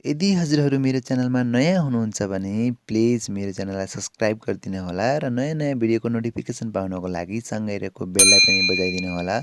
यदि हजुरहरू मेरो च्यानलमा नयाँ हुनुहुन्छ भने प्लिज मेरो च्यानललाई सब्स्क्राइब गरिदिनु होला र नयाँ भिडियोको नोटिफिकेसन पाउनको लागि सँगै रहेको बेललाई पनि बजाइदिनु होला।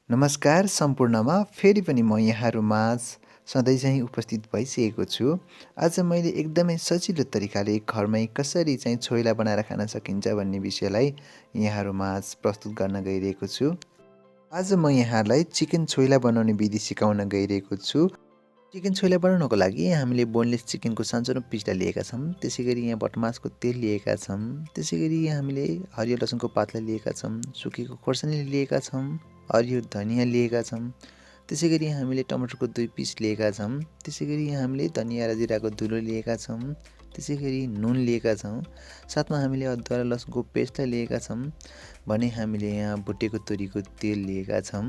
नमस्कार सम्पूर्णमा फेरि पनि म यहाँहरुमाझ सधैँ चाहिँ उपस्थित भइसकेको छु। आज मैले एकदमै सजिलो तरिकाले घरमै कसरी चाहिँ छोइला बनाएर खान सकिन्छ भन्ने विषयलाई यहाँहरुमाझ प्रस्तुत गर्न गइरहेको छु। आज म यहाँलाई चिकन छोइला बनाउने विधि सिकाउन गइरहेको छु। चिकन छोइला बनाउनको लागि हामीले बोनलेस चिकनको सानो पिसलाई लिएका छौं। त्यसैगरी यहाँ बटमासको तेल लिएका छौं। त्यसैगरी हामीले हरियो लसुनको पातलाई लिएका छौं, सुकेको खोर्सानी लिएका छौं, हरियो धनिया लिएका छौं। त्यसैगरी हामीले टमाटरको 2 पिस लिएका छौं। त्यसैगरी हामीले धनिया र जिराको धुलो लिएका छौं। त्यसैगरी नुन लिएका छौं। साथमा हामीले अदुवा र लसुनको पेस्टलाई लिएका छौं भने हामीले यहाँ भुटेको तोरीको तेल लिएका छौं।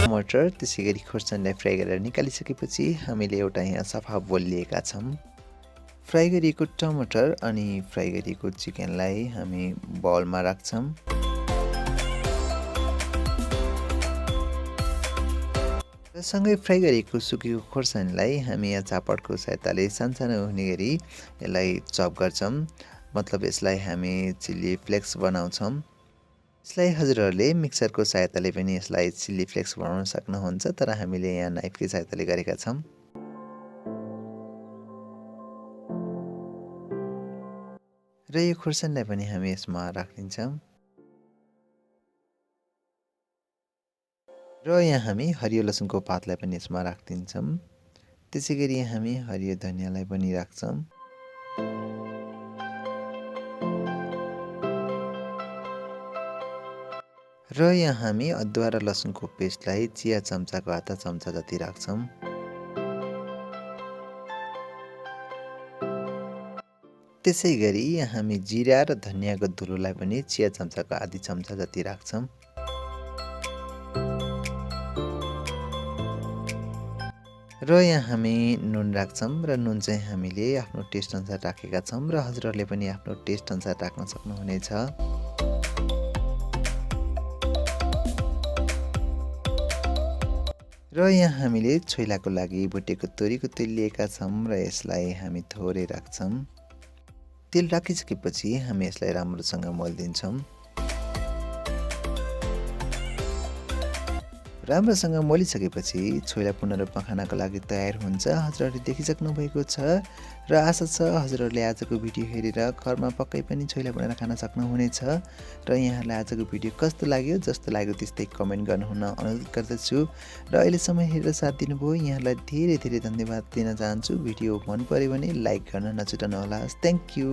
टमाटर त्यसैगरी खोर्सानीलाई फ्राई गरेर निकालिसकेपछि हामीले एउटा यहाँ सफा बोल लिएका छौं। फ्राई गरिएको टमाटर अनि फ्राई गरिएको चिकनलाई हामी बाउलमा राख्छौं। र सँगै फ्राई गरिएको सुकेको खोर्सानीलाई हामी यहाँ चापडको सहायताले सानो हुने गरी यसलाई चप गर्छौं। मतलब यसलाई हामी चिल्ली फ्लेक्स बनाउँछौं। यसलाई हजुरहरूले मिक्सरको सहायताले पनि यसलाई चिल्ली फ्लेक्स बनाउन सक्नुहुन्छ, तर हामीले यहाँ नाइफको सहायताले गरेका छौं। र यो खोर्सानीलाई पनि हामी यसमा राखिदिन्छौं। र यहाँ हामी हरियो लसुनको पातलाई पनि यसमा राखिदिन्छौं। त्यसैगरी यहाँ हामी हरियो धनियालाई पनि राख्छौं। र यहाँ हामी अदुवा र लसुनको पेस्टलाई चिया चम्चाको आधा चम्चा जति राख्छौं। त्यसैगरी यहाँ हामी जिरा र धनियाको धुलोलाई पनि चिया चम्चाको आधी चम्चा जति राख्छौं। र यहाँ हामी नुन राख्छौं र नुन चाहिँ हामीले आफ्नो टेस्ट अनुसार राखेका छौं र हजुरहरूले पनि आफ्नो टेस्ट अनुसार राख्न सक्नुहुनेछ। र यहाँ हामीले छोइलाको लागि भुटेको तोरीको तेल लिएका छौं र यसलाई हामी थोरै राख्छौं। तेल राखिसकेपछि हामी यसलाई राम्रोसँग मोल्दिन्छौं। राम्रोसँग मोलिसकेपछि छोइला पूर्ण रूपमा खानको लागि तयार हुन्छ। हजुरहरूले देखिसक्नु भएको छ र आशा छ हजुरहरूले आजको भिडियो हेरेर घरमा पक्कै पनि छोइला बनाएर खान सक्नुहुनेछ र यहाँहरूलाई आजको भिडियो कस्तो लाग्यो, जस्तो लाग्यो त्यस्तै कमेन्ट गर्नुहुन अनुरोध गर्दछु र अहिलेसम्म हेरेर साथ दिनुभयो यहाँहरूलाई धेरै धेरै धन्यवाद दिन चाहन्छु। भिडियो मन पर्यो भने लाइक गर्न नछुटाउनुहोला। Thank you.